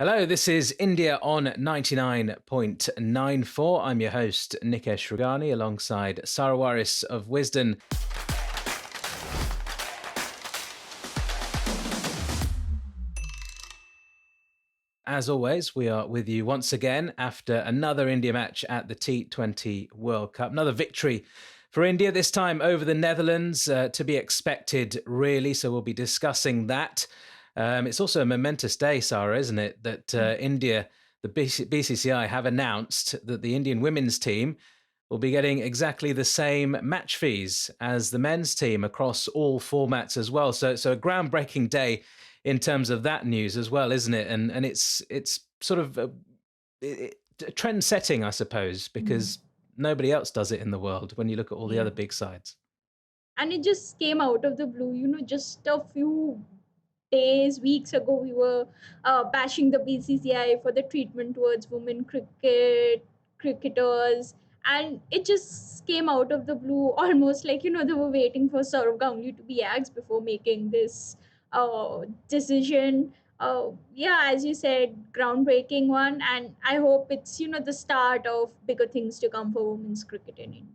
Hello, this is India on 99.94. I'm your host, Nikesh Rugani, alongside Sarawaris of Wisdom. As always, we are with you once again after another India match at the T20 World Cup. Another victory for India, this time over the Netherlands, to be expected, really. So we'll be discussing that. It's also a momentous day, Sarah, isn't it? That India, the BCCI, have announced that the Indian women's team will be getting exactly the same match fees as the men's team across all formats as well. So a groundbreaking day in terms of that news as well, isn't it? And it's sort of trend setting, I suppose, because nobody else does it in the world when you look at all the Yeah. other big sides. And it just came out of the blue. Just a few days, weeks ago, we were bashing the BCCI for the treatment towards women cricketers. And it just came out of the blue, almost like, they were waiting for Saurav Ganguly to be axed before making this decision. Yeah, as you said, groundbreaking one. And I hope it's, the start of bigger things to come for women's cricket in India.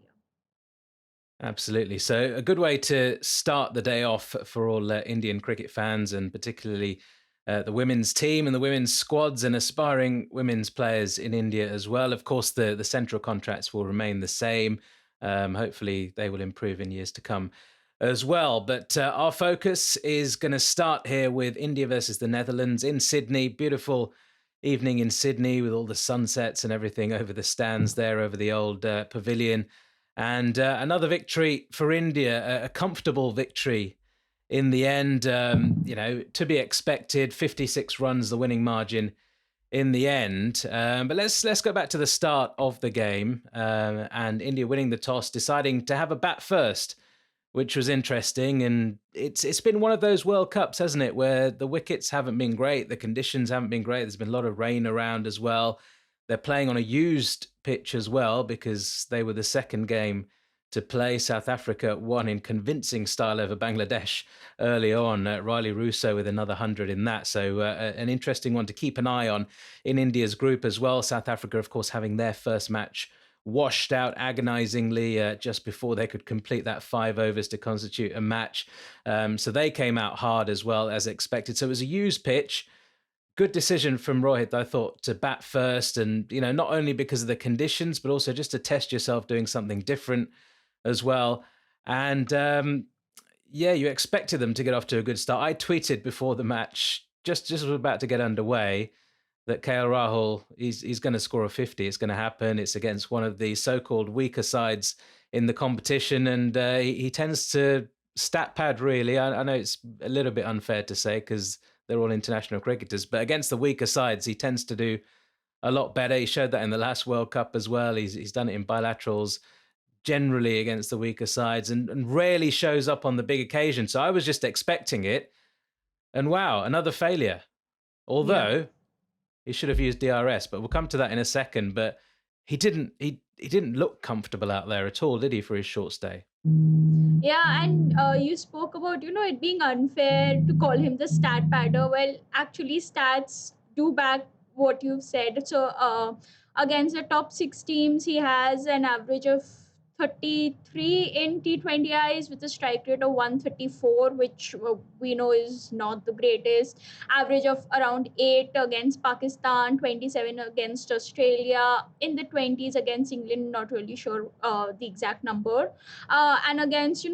Absolutely. So, a good way to start the day off for all Indian cricket fans, and particularly the women's team and the women's squads and aspiring women's players in India as well. Of course, the central contracts will remain the same. Hopefully, they will improve in years to come as well. But our focus is going to start here with India versus the Netherlands in Sydney. Beautiful evening in Sydney with all the sunsets and everything over the stands there, over the old pavilion. And another victory for India, a comfortable victory in the end. To be expected. 56 runs, the winning margin in the end. But let's go back to the start of the game and India winning the toss, deciding to have a bat first, which was interesting. And it's been one of those World Cups, hasn't it, where the wickets haven't been great, the conditions haven't been great. There's been a lot of rain around as well. They're playing on a used pitch as well because they were the second game to play. South Africa won in convincing style over Bangladesh early on. Riley Russo with another 100 in that. So an interesting one to keep an eye on in India's group as well. South Africa, of course, having their first match washed out agonizingly just before they could complete that 5 overs to constitute a match. So they came out hard as well as expected. So it was a used pitch. Good decision from Rohit, I thought, to bat first, and not only because of the conditions, but also just to test yourself doing something different as well. And yeah, you expected them to get off to a good start. I tweeted before the match, just was about to get underway, that KL Rahul he's going to score a 50. It's going to happen. It's against one of the so-called weaker sides in the competition, and he tends to stat pad really. I know it's a little bit unfair to say because they're all international cricketers, but against the weaker sides, he tends to do a lot better. He showed that in the last World Cup as well. He's done it in bilaterals, generally against the weaker sides, and rarely shows up on the big occasion. So I was just expecting it, and wow, another failure. Yeah. Although he should have used DRS, but we'll come to that in a second. But he didn't. He didn't look comfortable out there at all, did he, for his short stay? Yeah, and you spoke about, it being unfair to call him the stat padder. Well, actually, stats do back what you've said. So, against the top six teams, he has an average of 33 in T20Is with a strike rate of 134, which we know is not the greatest. Average of around 8 against Pakistan, 27 against Australia, in the 20s against England, not really sure the exact number. And against,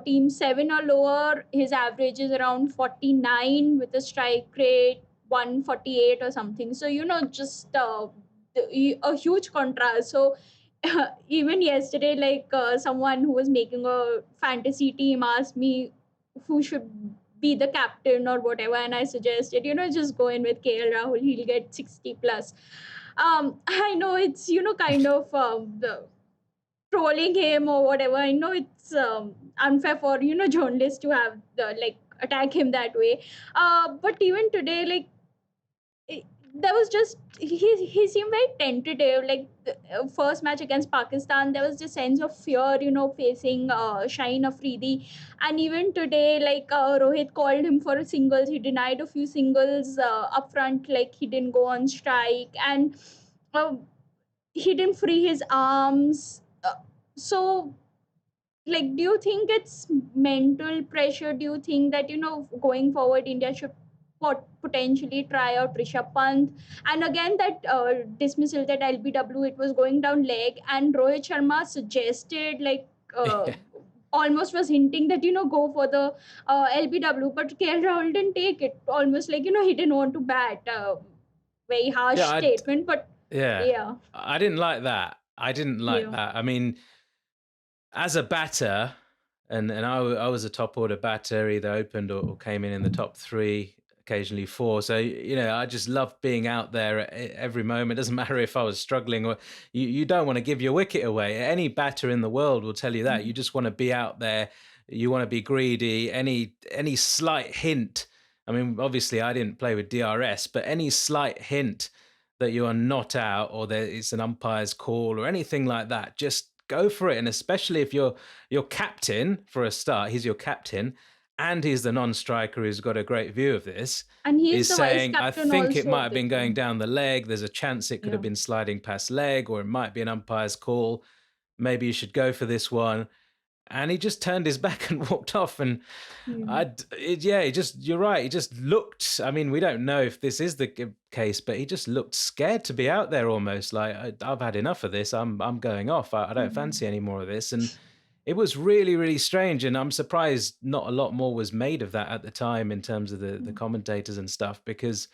team 7 or lower, his average is around 49 with a strike rate 148 or something. So, just a huge contrast. So, even yesterday, like someone who was making a fantasy team asked me who should be the captain or whatever, and I suggested, just go in with KL Rahul, he'll get 60 plus. I know it's, kind of trolling him or whatever. I know it's unfair for, journalists to have like attack him that way. But even today, like there was just he seemed very tentative. Like the first match against Pakistan, there was this sense of fear, facing Shaheen Afridi, and even today, like Rohit called him for singles, he denied a few singles up front, like he didn't go on strike, and uh, he didn't free his arms. So like, do you think it's mental pressure? Do you think that going forward India should potentially try out Rishabh Pant? And again, that dismissal, that LBW, it was going down leg, and Rohit Sharma suggested, like, almost was hinting that go for the LBW, but KL Rahul didn't take it, almost like he didn't want to bat. Very harsh Yeah, statement, but yeah, yeah. I didn't like that. I didn't like Yeah. that. I mean, as a batter, and I was a top order batter, either opened or came in the top three, occasionally four. So I just loved being out there at every moment. Doesn't matter if I was struggling or you don't want to give your wicket away. Any batter in the world will tell you that. You just want to be out there. You want to be greedy. Any slight hint. I mean, obviously, I didn't play with DRS, but any slight hint that you are not out or there is an umpire's call or anything like that, just go for it. And especially if you're your captain for a start, he's your captain, and he's the non-striker who's got a great view of this, And he's is the vice saying, I captain think it also might of have the been going team. down the leg. There's a chance it could have Yeah. been sliding past leg, or it might be an umpire's call. Maybe you should go for this one. And he just turned his back and walked off. And Hmm. yeah, you're right. He just looked. I mean, we don't know if this is the case, but he just looked scared to be out there, almost like I've had enough of this. I'm going off. I don't fancy Hmm. any more of this. And it was really, really strange. And I'm surprised not a lot more was made of that at the time in terms of the commentators and stuff, because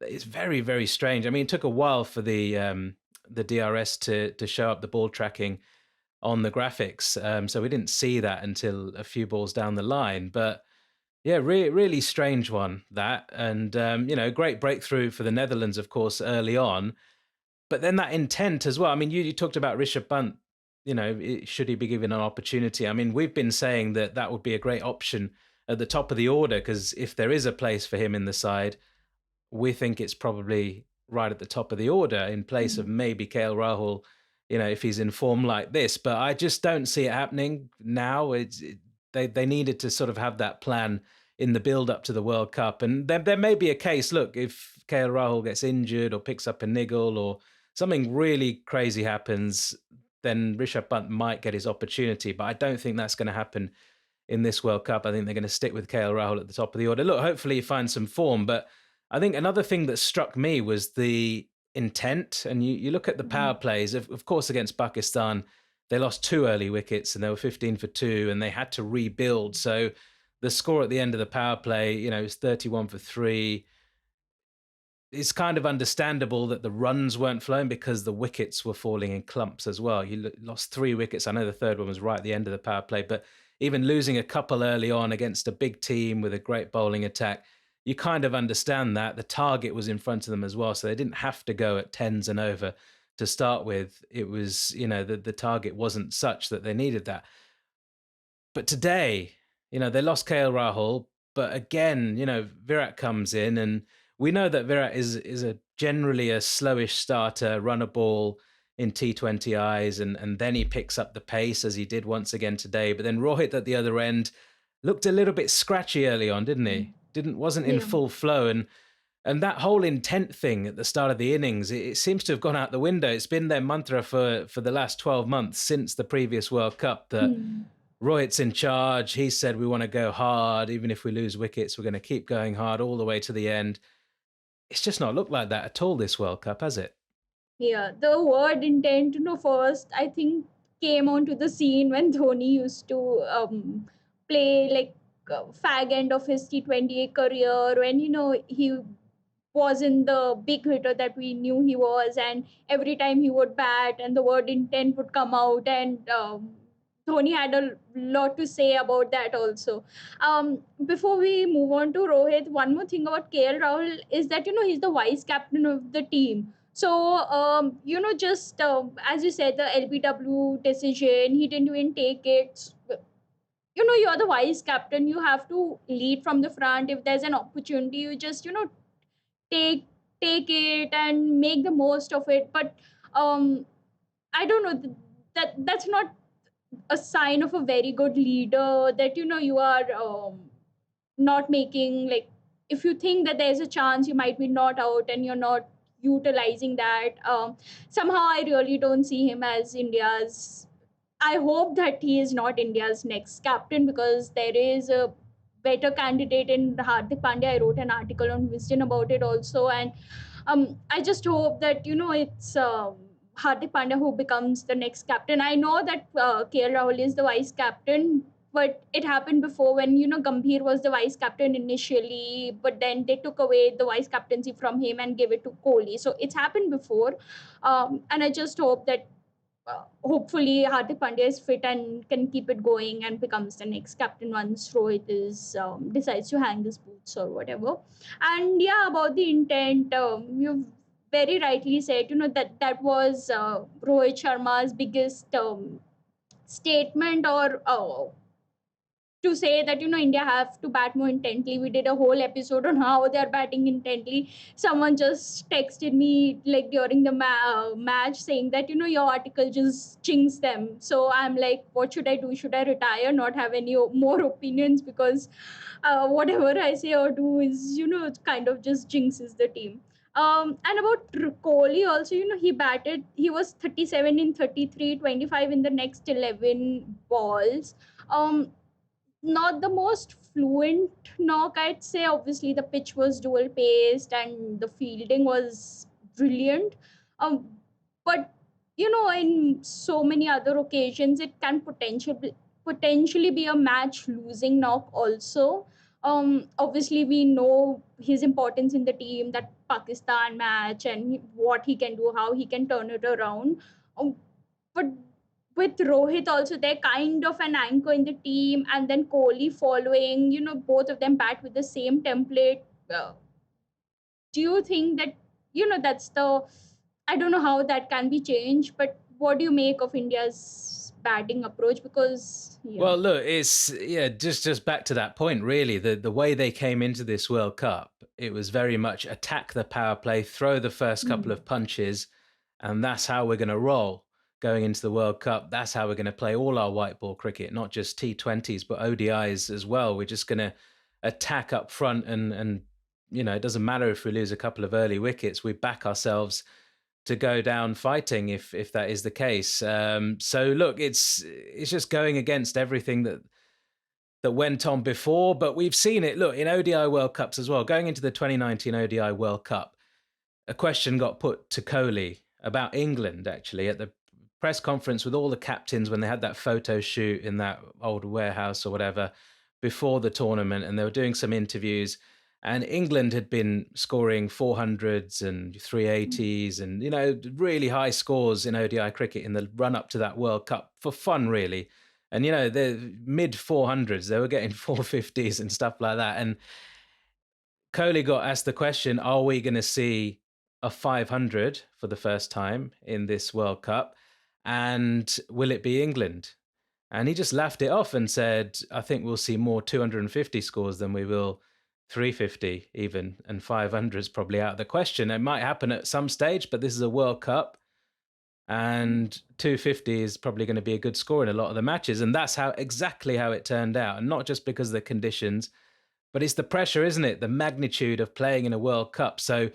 it's very, very strange. I mean, it took a while for the DRS to show up the ball tracking on the graphics. So we didn't see that until a few balls down the line. But yeah, really strange one that, and great breakthrough for the Netherlands, of course, early on. But then that intent as well. I mean, you talked about Rishabh Pant. Should he be given an opportunity? I mean, we've been saying that would be a great option at the top of the order, because if there is a place for him in the side, we think it's probably right at the top of the order in place of Hmm. maybe KL Rahul, if he's in form like this. But I just don't see it happening now. They needed to sort of have that plan in the build up to the World Cup. And there may be a case, look, if KL Rahul gets injured or picks up a niggle or something really crazy happens, then Rishabh Pant might get his opportunity. But I don't think that's going to happen in this World Cup. I think they're going to stick with KL Rahul at the top of the order. Look, hopefully he finds some form. But I think another thing that struck me was the intent. And you look at the Hmm. power plays, of course, against Pakistan, they lost two early wickets and they were 15 for two and they had to rebuild. So the score at the end of the power play, is 31 for three. It's kind of understandable that the runs weren't flowing because the wickets were falling in clumps as well. You lost three wickets. I know the third one was right at the end of the power play, but even losing a couple early on against a big team with a great bowling attack, you kind of understand that. The target was in front of them as well, so they didn't have to go at tens and over to start with. It was, the target wasn't such that they needed that. But today, they lost KL Rahul, but again, Virat comes in, and we know that Virat is a generally a slowish starter, run a ball in T20Is, and then he picks up the pace as he did once again today. But then Rohit at the other end looked a little bit scratchy early on, didn't Hmm. he? Wasn't in Yeah. full flow, and that whole intent thing at the start of the innings, it seems to have gone out the window. It's been their mantra for the last 12 months since the previous World Cup that Hmm. Rohit's in charge. He said, we want to go hard. Even if we lose wickets, we're going to keep going hard all the way to the end. It's just not looked like that at all this World Cup, has it? Yeah, the word intent, first I think came onto the scene when Dhoni used to play like fag end of his T20 career, when he wasn't the big hitter that we knew he was, and every time he would bat and the word intent would come out, and Dhoni had a lot to say about that also. Before we move on to Rohit, one more thing about KL Rahul is that he's the vice captain of the team. So just as you said, the LBW decision, he didn't even take it. You're the vice captain. You have to lead from the front. If there's an opportunity, you just take. take it and make the most of it. But um, I don't know, that's not a sign of a very good leader, that you are not making, like, if you think that there's a chance you might be not out and you're not utilizing that. Somehow I really don't see him as India's. I hope that he is not India's next captain, because there is a better candidate in Hardik Pandya. I wrote an article on Wisden about it also, and I just hope that it's Hardik Pandya who becomes the next captain. I know that KL Rahul is the vice captain, but it happened before when Gambhir was the vice captain initially, but then they took away the vice captaincy from him and gave it to Kohli. So it's happened before, and I just hope that hopefully Hardik Pandya is fit and can keep it going and becomes the next captain once Rohit is decides to hang his boots or whatever. And yeah, about the intent, you've very rightly said, that was Rohit Sharma's biggest statement, or to say that India have to bat more intently. We did a whole episode on how they are batting intently. Someone just texted me like during the match saying that your article just jinxed them. So I'm like, what should I do? Should I retire, not have any more opinions? Because whatever I say or do is it kind of just jinxes the team. And about Kohli also, he batted, he was 37 in 33, 25 in the next 11 balls. Not the most fluent knock, I'd say. Obviously, the pitch was dual paced and the fielding was brilliant. Um, but in so many other occasions, it can potentially be a match losing knock also. Obviously, we know his importance in the team, that Pakistan match, and what he can do, how he can turn it around. Um, but with Rohit also, they're kind of an anchor in the team, and then Kohli following, both of them bat with the same template. Uh, do you think that, that's the, I don't know how that can be changed, but what do you make of India's batting approach? Because, yeah. Well, look, it's just back to that point. Really, the way they came into this World Cup, it was very much attack the power play, throw the first couple Mm. of punches, and that's how we're going to roll going into the World Cup. That's how we're going to play all our white ball cricket, not just T20s but ODIs as well. We're just going to attack up front, and it doesn't matter if we lose a couple of early wickets. We back ourselves to go down fighting if that is the case. So look, it's just going against everything that went on before, but we've seen it. Look, in ODI World Cups as well. Going into the 2019 ODI World Cup, a question got put to Kohli about England actually at the press conference with all the captains when they had that photo shoot in that old warehouse or whatever before the tournament, and they were doing some interviews. And England had been scoring 400s and 380s and, really high scores in ODI cricket in the run up to that World Cup for fun, really. And, the mid 400s, they were getting 450s and stuff like that. And Kohli got asked the question, are we going to see a 500 for the first time in this World Cup? And will it be England? And he just laughed it off and said, I think we'll see more 250 scores than we will 350 even, and 500 is probably out of the question. It might happen at some stage, but this is a World Cup, and 250 is probably going to be a good score in a lot of the matches. And that's exactly how it turned out. And not just because of the conditions, but it's the pressure, isn't it? The magnitude of playing in a World Cup. So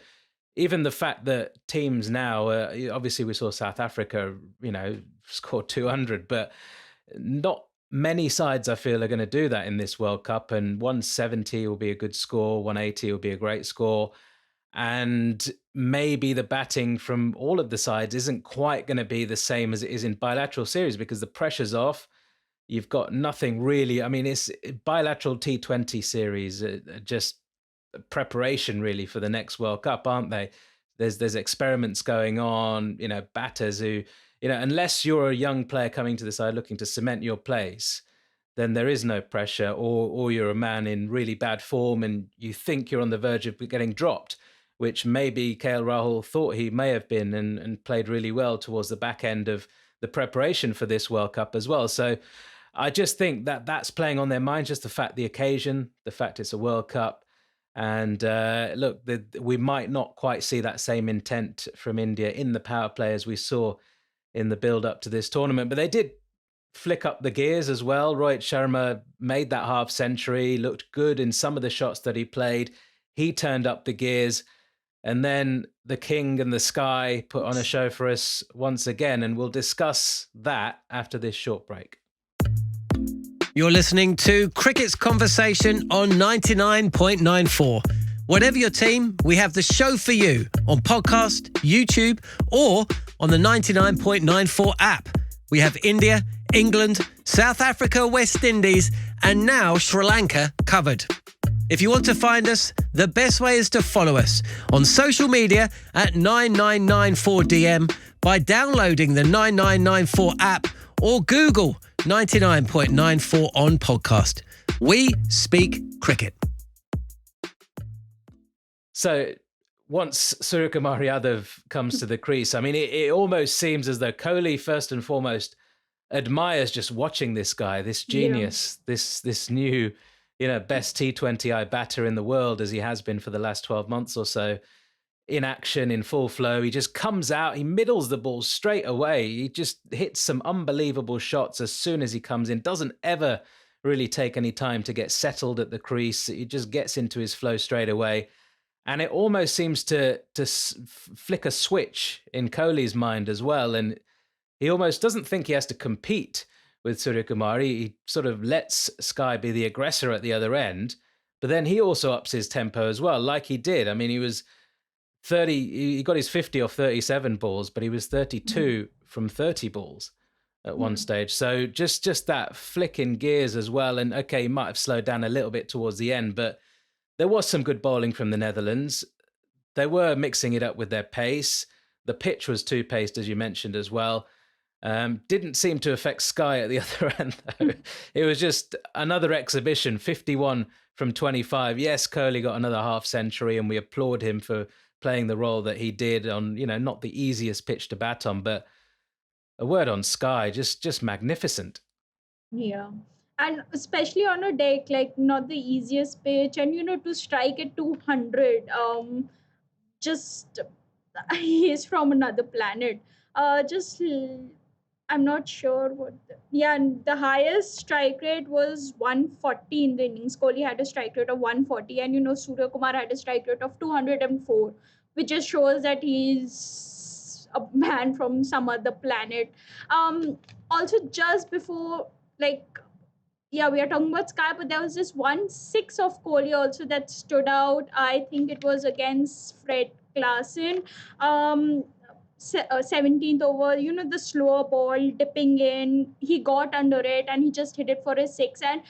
even the fact that teams now, obviously we saw South Africa, score 200, but not many sides I feel are going to do that in this World Cup. And 170 will be a good score, 180 will be a great score. And maybe the batting from all of the sides isn't quite going to be the same as it is in bilateral series because the pressure's off. You've got nothing really. I mean, it's bilateral T20 series, just preparation really for the next World Cup, aren't they? There's experiments going on, batters who, unless you're a young player coming to the side looking to cement your place, then there is no pressure, or you're a man in really bad form and you think you're on the verge of getting dropped, which maybe KL Rahul thought he may have been, and played really well towards the back end of the preparation for this World Cup as well. So I just think that that's playing on their minds, just the occasion, the fact it's a World Cup. And look, we might not quite see that same intent from India in the power play as we saw in the build up to this tournament, but they did flick up the gears as well. Rohit Sharma made that half century, looked good in some of the shots that he played. He turned up the gears, and then the King and the Sky put on a show for us once again, and we'll discuss that after this short break. You're listening to Cricket's Conversation on 99.94. Whatever your team, we have the show for you on podcast, YouTube, or on the 99.94 app. We have India, England, South Africa, West Indies, and now Sri Lanka covered. If you want to find us, the best way is to follow us on social media at 9994DM by downloading the 9994 app or Google 99.94 on podcast. We speak cricket. So once Suryakumar Yadav comes to the crease, I mean, it almost seems as though Kohli, first and foremost, admires just watching this guy, this genius, this new, best T20I batter in the world, as he has been for the last 12 months or so, in action, in full flow. He just comes out, he middles the ball straight away. He just hits some unbelievable shots as soon as he comes in, doesn't ever really take any time to get settled at the crease. He just gets into his flow straight away. And it almost seems to flick a switch in Kohli's mind as well. And he almost doesn't think he has to compete with Suryakumar. He sort of lets Sky be the aggressor at the other end. But then he also ups his tempo as well, like he did. I mean, he was 30, he got his 50 off 37 balls, but he was 32 from 30 balls at one stage. So just that flick in gears as well. And okay, he might have slowed down a little bit towards the end, but there was some good bowling from the Netherlands. They were mixing it up with their pace. The pitch was two-paced, as you mentioned as well. Didn't seem to affect Sky at the other end, though. It was just another exhibition, 51 from 25. Yes, Kohli got another half century, and we applaud him for playing the role that he did on, not the easiest pitch to bat on, but a word on Sky, just magnificent. Yeah. And especially on a deck, like not the easiest pitch, and to strike at 200, just he's from another planet. I'm not sure what. And the highest strike rate was 140 in the innings. Kohli had a strike rate of 140, and Surya Kumar had a strike rate of 204, which just shows that he's a man from some other planet. Also, just before, like, yeah, we are talking about Sky, but there was this 1 6 of Kohli also that stood out. I think it was against Fred Klaasen. 17th over, the slower ball dipping in. He got under it and he just hit it for a six. And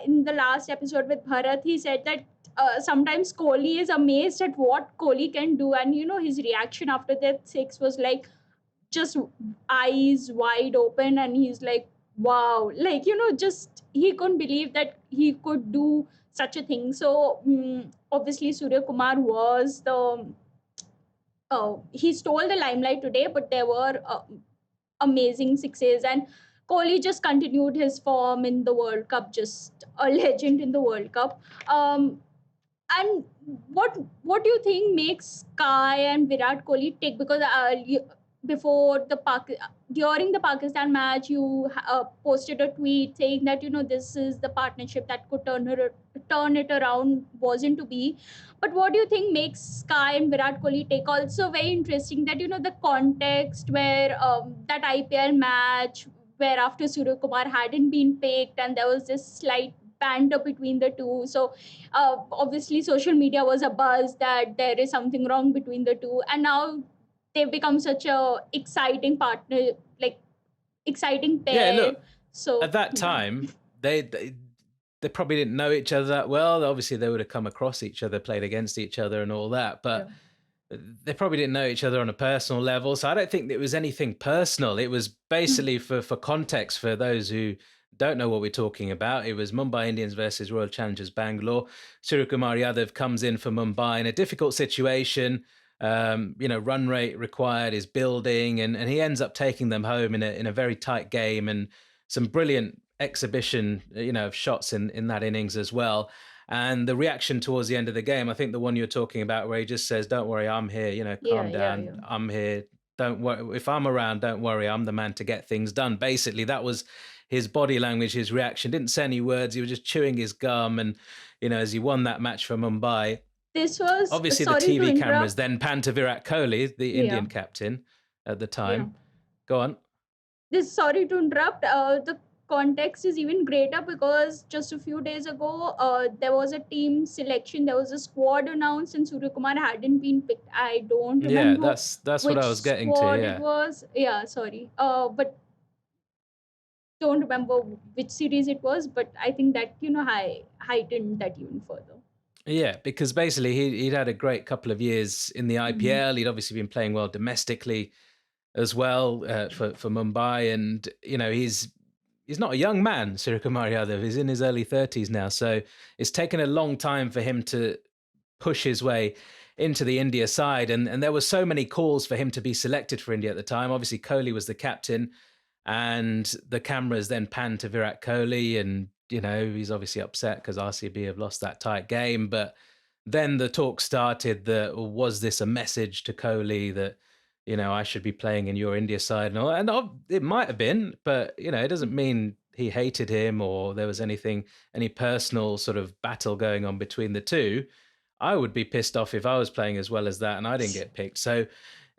in the last episode with Bharat, he said that sometimes Kohli is amazed at what Kohli can do. And, his reaction after that six was like just eyes wide open. And he's like, wow, like, just he couldn't believe that he could do such a thing. So obviously Surya Kumar was he stole the limelight today, but there were amazing sixes, and Kohli just continued his form in the World Cup, just a legend in the World Cup. And what do you think makes Sky and Virat Kohli tick? Because before during the Pakistan match, you posted a tweet saying that this is the partnership that could turn it around. Wasn't to be, but what do you think makes Sky and Virat Kohli tick? Also, very interesting that the context where that IPL match where after Surya Kumar hadn't been picked and there was this slight banter between the two. So obviously social media was a buzz that there is something wrong between the two, and now they've become such a exciting partner, like exciting pair. Yeah, look, so at that time, they probably didn't know each other that well. Obviously, they would have come across each other, played against each other and all that, but they probably didn't know each other on a personal level. So I don't think it was anything personal. It was basically for context, for those who don't know what we're talking about. It was Mumbai Indians versus Royal Challengers Bangalore. Suryakumar Yadav comes in for Mumbai in a difficult situation. Run rate required is building, and he ends up taking them home in a very tight game, and some brilliant exhibition, of shots in that innings as well. And the reaction towards the end of the game, I think the one you're talking about, where he just says, "Don't worry, I'm here. Yeah, Calm yeah, down. yeah. I'm here. Don't worry. If I'm around, don't worry. I'm the man to get things done." Basically, that was his body language, his reaction. Didn't say any words. He was just chewing his gum. And as he won that match for Mumbai, This was, obviously the sorry to TV cameras interrupt. then panned to Virat Kohli, the Yeah, Indian captain at the yeah. time. Go on. This, sorry to interrupt. The context is even greater because just a few days ago, there was a team selection. There was a squad announced, and Surya Kumar hadn't been picked. I don't Yeah, remember that's what which I was getting to. squad it Yeah. was. Yeah, sorry. But don't remember which series it was. But I think that heightened that even further. Yeah, because basically he'd had a great couple of years in the IPL. He'd obviously been playing well domestically as well for Mumbai, and he's not a young man, Surya Kumar Yadav. He's in his early 30s now, so it's taken a long time for him to push his way into the India side, and there were so many calls for him to be selected for India at the time. Obviously, Kohli was the captain, and the cameras then panned to Virat Kohli, and he's obviously upset because RCB have lost that tight game. But then the talk started that, was this a message to Kohli that I should be playing in your India side, and all, and it might have been, but it doesn't mean he hated him or there was any personal sort of battle going on between the two. I would be pissed off if I was playing as well as that and I didn't get picked. So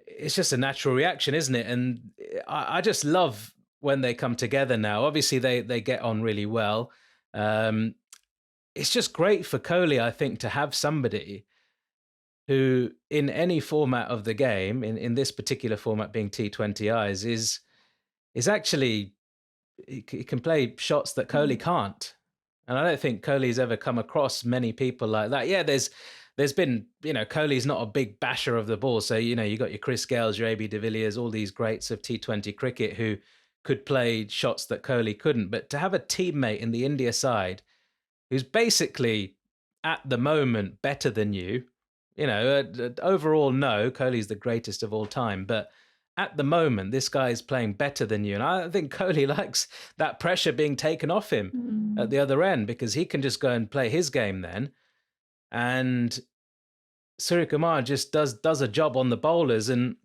it's just a natural reaction, isn't it? And I just love when they come together now. Obviously, they get on really well. It's just great for Kohli, I think, to have somebody who, in any format of the game, in this particular format being T20Is, is actually he can play shots that Kohli can't. And I don't think Kohli's ever come across many people like that. Yeah, there's been, Kohli's not a big basher of the ball. So, you got your Chris Gales, your AB de Villiers, all these greats of T20 cricket who could play shots that Kohli couldn't. But to have a teammate in the India side who's basically, at the moment, better than you, overall, no, Kohli's the greatest of all time. But at the moment, this guy is playing better than you. And I think Kohli likes that pressure being taken off him at the other end, because he can just go and play his game then. And Surya Kumar just does a job on the bowlers, and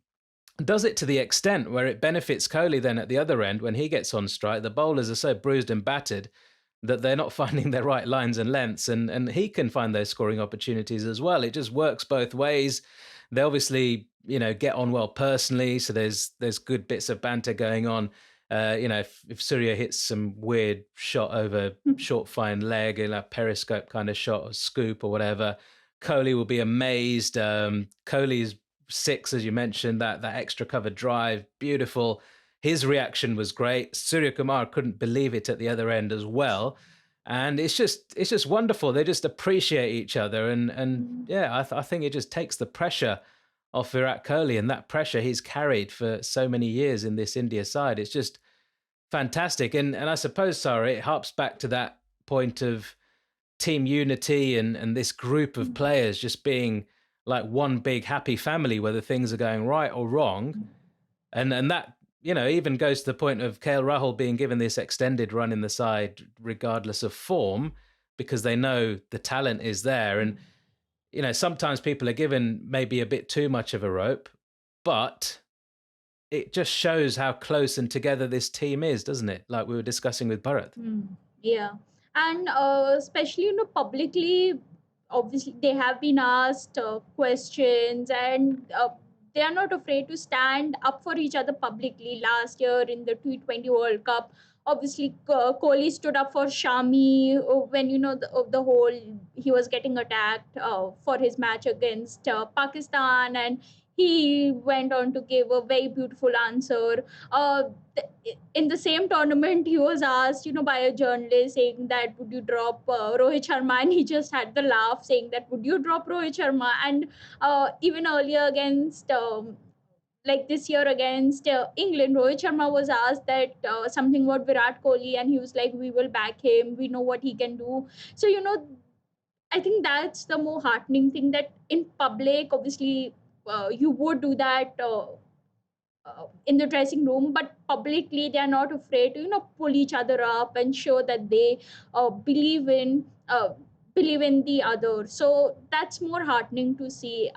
does it to the extent where it benefits Kohli then at the other end. When he gets on strike, the bowlers are so bruised and battered that they're not finding their right lines and lengths, and he can find those scoring opportunities as well. It just works both ways. They obviously, get on well personally, so there's good bits of banter going on. If Surya hits some weird shot over short fine leg, a periscope kind of shot or scoop or whatever, Kohli will be amazed. Kohli's six, as you mentioned, that extra cover drive, beautiful. His reaction was great. Surya Kumar couldn't believe it at the other end as well. And it's just wonderful. They just appreciate each other. And yeah, I think it just takes the pressure off Virat Kohli, and that pressure he's carried for so many years in this India side. It's just fantastic. And I suppose, Sarah, it harps back to that point of team unity and this group of players just being like one big happy family, whether things are going right or wrong. And that, even goes to the point of KL Rahul being given this extended run in the side, regardless of form, because they know the talent is there. And, sometimes people are given maybe a bit too much of a rope, but it just shows how close and together this team is, doesn't it? Like we were discussing with Bharat. Yeah. And especially, publicly, obviously, they have been asked questions, and they are not afraid to stand up for each other publicly. Last year in the T20 World Cup, obviously, Kohli stood up for Shami when, the whole, he was getting attacked for his match against Pakistan, and he went on to give a very beautiful answer. In the same tournament, he was asked, by a journalist saying that, would you drop Rohit Sharma? And he just had the laugh saying that, would you drop Rohit Sharma? And even earlier against, like this year against England, Rohit Sharma was asked that something about Virat Kohli, and he was like, we will back him. We know what he can do. So, I think that's the more heartening thing, that in public, obviously, you would do that in the dressing room, but publicly they are not afraid to pull each other up and show that they believe in believe in the other. So that's more heartening to see.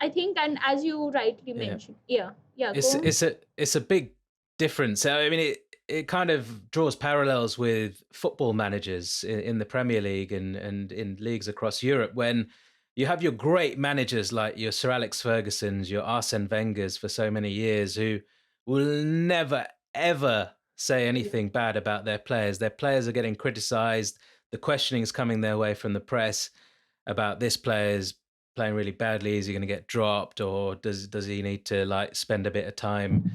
I think, and as you rightly Yeah. mentioned, yeah, It's go on. it's a big difference. I mean, it kind of draws parallels with football managers in the Premier League and in leagues across Europe when you have your great managers like your Sir Alex Ferguson's, your Arsene Wenger's for so many years who will never ever say Yeah, anything bad about their players. Their players are getting criticised. The questioning is coming their way from the press about this player's playing really badly. Is he going to get dropped, or does he need to like spend a bit of time,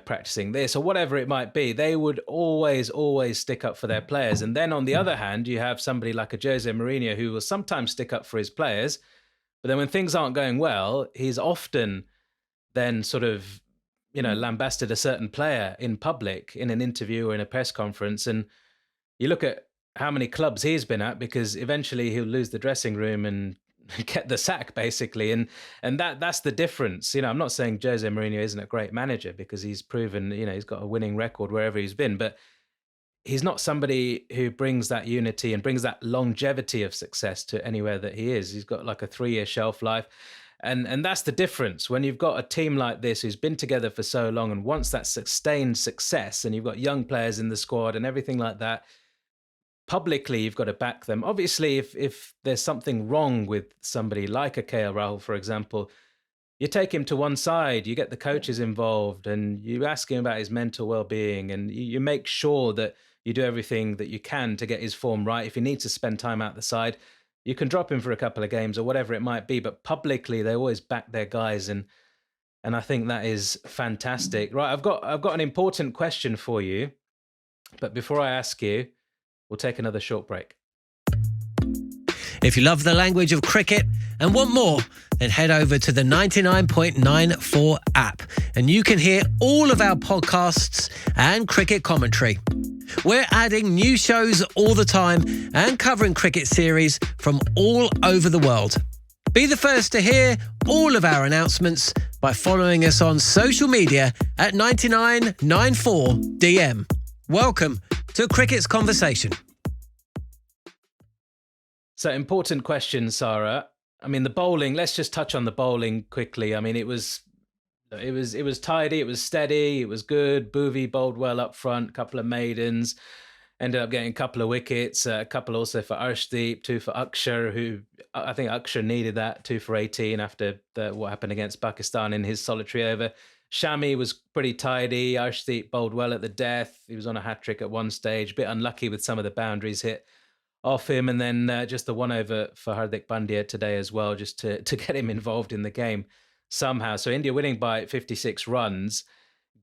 practicing this or whatever it might be? They would always stick up for their players. And then on the other hand, you have somebody like a Jose Mourinho who will sometimes stick up for his players, but then when things aren't going well, he's often then sort of lambasted a certain player in public in an interview or in a press conference. And you look at how many clubs he's been at, because eventually he'll lose the dressing room and get the sack basically. And that's the difference. I'm not saying Jose Mourinho isn't a great manager, because he's proven, he's got a winning record wherever he's been, but he's not somebody who brings that unity and brings that longevity of success to anywhere that he is. He's got like a 3-year shelf life. And that's the difference when you've got a team like this who's been together for so long and wants that sustained success, and you've got young players in the squad and everything like that. Publicly, you've got to back them. Obviously, if there's something wrong with somebody like a KL Rahul, for example, you take him to one side, you get the yeah, coaches involved, and you ask him about his mental well-being, and you make sure that you do everything that you can to get his form right. If he needs to spend time out the side, you can drop him for a couple of games or whatever it might be. But publicly, they always back their guys, and I think that is fantastic. Right, I've got an important question for you, but before I ask you, we'll take another short break. If you love the language of cricket and want more, then head over to the 99.94 app and you can hear all of our podcasts and cricket commentary. We're adding new shows all the time and covering cricket series from all over the world. Be the first to hear all of our announcements by following us on social media at 9994DM. Welcome to Cricket's Conversation. So, important question, Sarah. I mean, the bowling. Let's just touch on the bowling quickly. I mean, it was tidy, it was steady, it was good. Bhuvi bowled well up front, a couple of maidens, ended up getting a couple of wickets, a couple also for Arshdeep, 2 for Akshar, who I think Akshar needed that, 2 for 18 after what happened against Pakistan in his solitary over. Shami was pretty tidy. Arshdeep bowled well at the death. He was on a hat-trick at one stage, a bit unlucky with some of the boundaries hit off him, and then just the one over for Hardik Pandya today as well, just to get him involved in the game somehow. So India winning by 56 runs.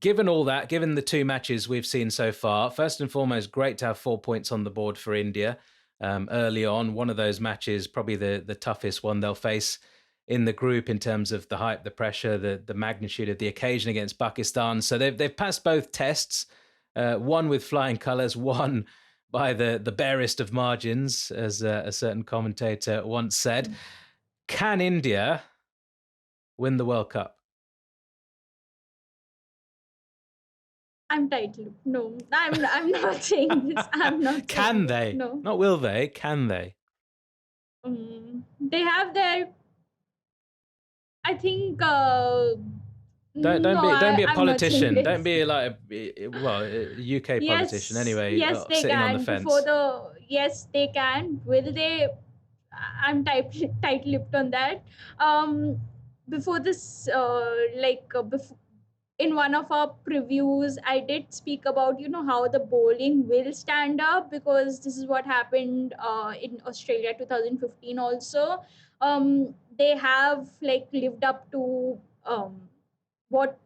Given all that, given the 2 matches we've seen so far, first and foremost, great to have 4 points on the board for India early on. One of those matches, probably the toughest one they'll face in the group in terms of the hype, the pressure, the magnitude of the occasion against Pakistan. So they've passed both tests, one with flying colours, one by the barest of margins, as a certain commentator once said. Can India win the World Cup? I'm titled. No, I'm not saying this. I'm not. Can saying this. they? No. Not will they? Can they? They have their. I think. Don't No, be a I'm not saying politician. this. Don't be like a UK politician anyway. Yes, they sitting on the can. fence. Yes, they can. Will they? I'm tight-lipped on that. Before this, before in one of our previews, I did speak about how the bowling will stand up, because this is what happened in Australia 2015 also. They have like lived up to what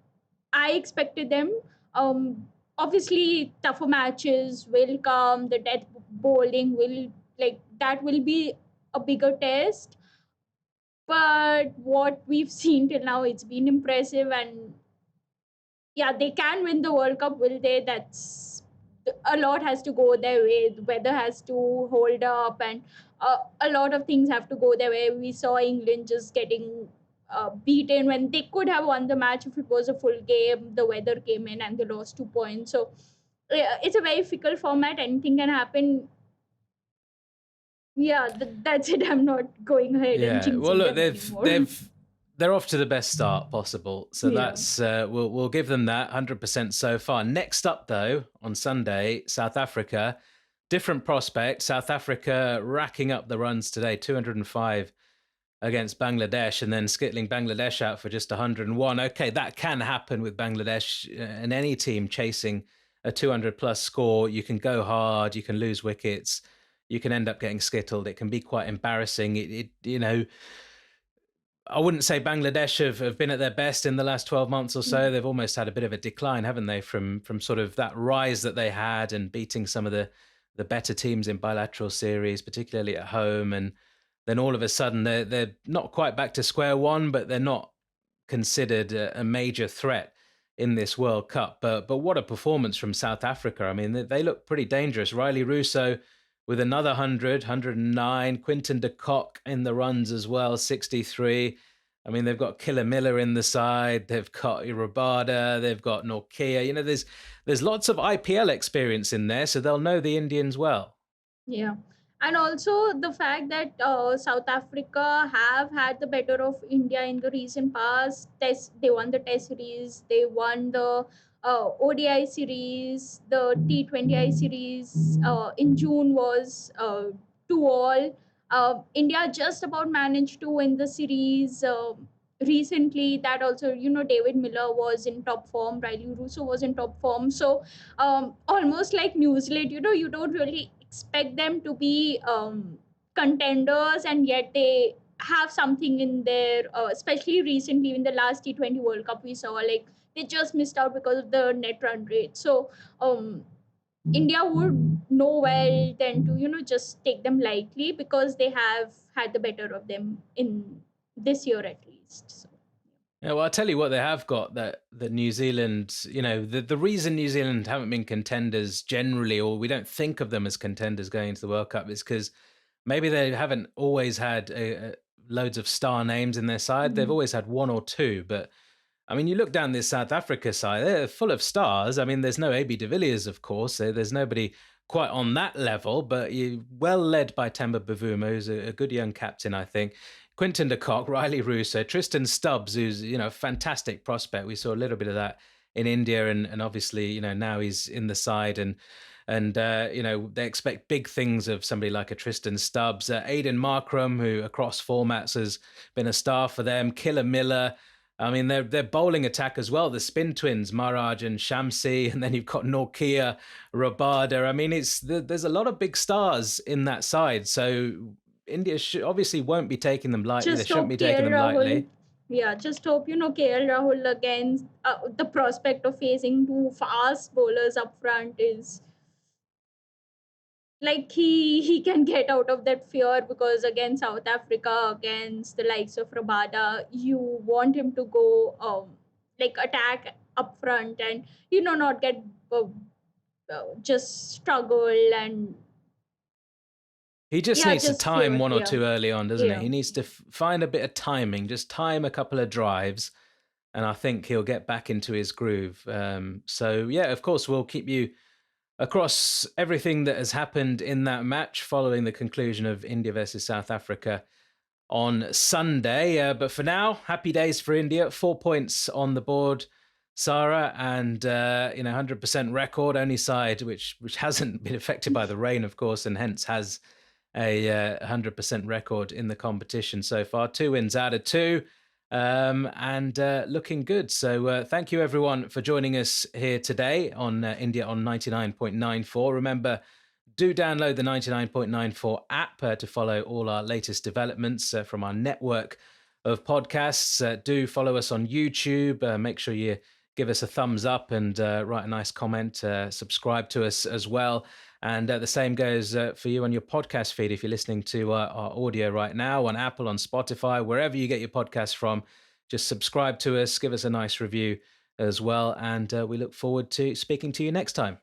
I expected them. Obviously, tougher matches will come. The death bowling will, like, that will be a bigger test. But what we've seen till now, it's been impressive, and yeah, they can win the World Cup. Will they? That's a lot has to go their way. The weather has to hold up, and a lot of things have to go their way. We saw England just getting beaten when they could have won the match if it was a full game. The weather came in and they lost 2 points. So yeah, it's a very fickle format. Anything can happen. Yeah, that's it. I'm not going ahead and Yeah. Well, jinxing look, them they've anymore. they've they're off to the best start possible. So Yeah. that's we'll give them that 100% so far. Next up, though, on Sunday, South Africa, different prospect. South Africa racking up the runs today, 205 against Bangladesh, and then skittling Bangladesh out for just 101. Okay, that can happen with Bangladesh and any team chasing a 200 plus score. You can go hard, you can lose wickets, you can end up getting skittled. It can be quite embarrassing. I wouldn't say Bangladesh have been at their best in the last 12 months or so. They've almost had a bit of a decline, haven't they, from sort of that rise that they had and beating some of the better teams in bilateral series, particularly at home. And then all of a sudden they're not quite back to square one, but they're not considered a major threat in this World Cup. But what a performance from South Africa. I mean, they look pretty dangerous. Riley Russo with another 100, 109. Quinton de Kock in the runs as well, 63. I mean, they've got Killer Miller in the side. They've got Rabada. They've got Norkia. You know, there's lots of IPL experience in there, so they'll know the Indians well. Yeah, and also the fact that South Africa have had the better of India in the recent past. They won the Test series, they won the ODI series, the T20I series. In June was 2-all. India just about managed to win the series. Recently, that also, David Miller was in top form, Riley Russo was in top form. So almost like New Zealand, you don't really expect them to be contenders, and yet they have something in there. Especially recently in the last T20 World Cup, we saw like they just missed out because of the net run rate. So India would know well then to just take them lightly, because they have had the better of them in this year at least. So Yeah, well, I'll tell you what they have got that New Zealand, the reason New Zealand haven't been contenders generally, or we don't think of them as contenders going into the World Cup, is because maybe they haven't always had loads of star names in their side. They've always had one or two, but I mean, you look down this South Africa side, they're full of stars. I mean, there's no AB de Villiers, of course. There's nobody quite on that level, but you well led by Temba Bavuma, who's a good young captain, I think. Quinton de Kock, Riley Russo, Tristan Stubbs, who's, a fantastic prospect. We saw a little bit of that in India, and obviously, now he's in the side, and they expect big things of somebody like a Tristan Stubbs. Aiden Markram, who across formats has been a star for them. Killer Miller. I mean, their bowling attack as well. The spin twins, Maharaj and Shamsi, and then you've got Norkia, Rabada. I mean, there's a lot of big stars in that side. So India obviously won't be taking them lightly. They just shouldn't hope be taking KL them Rahul. lightly. Yeah, just hope KL Rahul against the prospect of facing two fast bowlers up front is like he can get out of that fear, because against South Africa, against the likes of Rabada, you want him to go like attack up front, and not get just struggle, and He just yeah, needs to just time fear. one or Yeah, two early on, doesn't he? yeah. He needs to find a bit of timing, just time a couple of drives, and I think he'll get back into his groove. So, yeah, of course, we'll keep you across everything that has happened in that match following the conclusion of India versus South Africa on Sunday. But for now, happy days for India. 4 points on the board, Sarah, and 100% record. Only side which hasn't been affected by the rain, of course, and hence has a 100% record in the competition so far. 2 wins out of 2. And looking good. So thank you everyone for joining us here today on India on 99.94. Remember, do download the 99.94 app to follow all our latest developments from our network of podcasts. Do follow us on YouTube. Make sure you give us a thumbs up and write a nice comment. Subscribe to us as well. And the same goes for you on your podcast feed. If you're listening to our audio right now on Apple, on Spotify, wherever you get your podcasts from, just subscribe to us, give us a nice review as well. And we look forward to speaking to you next time.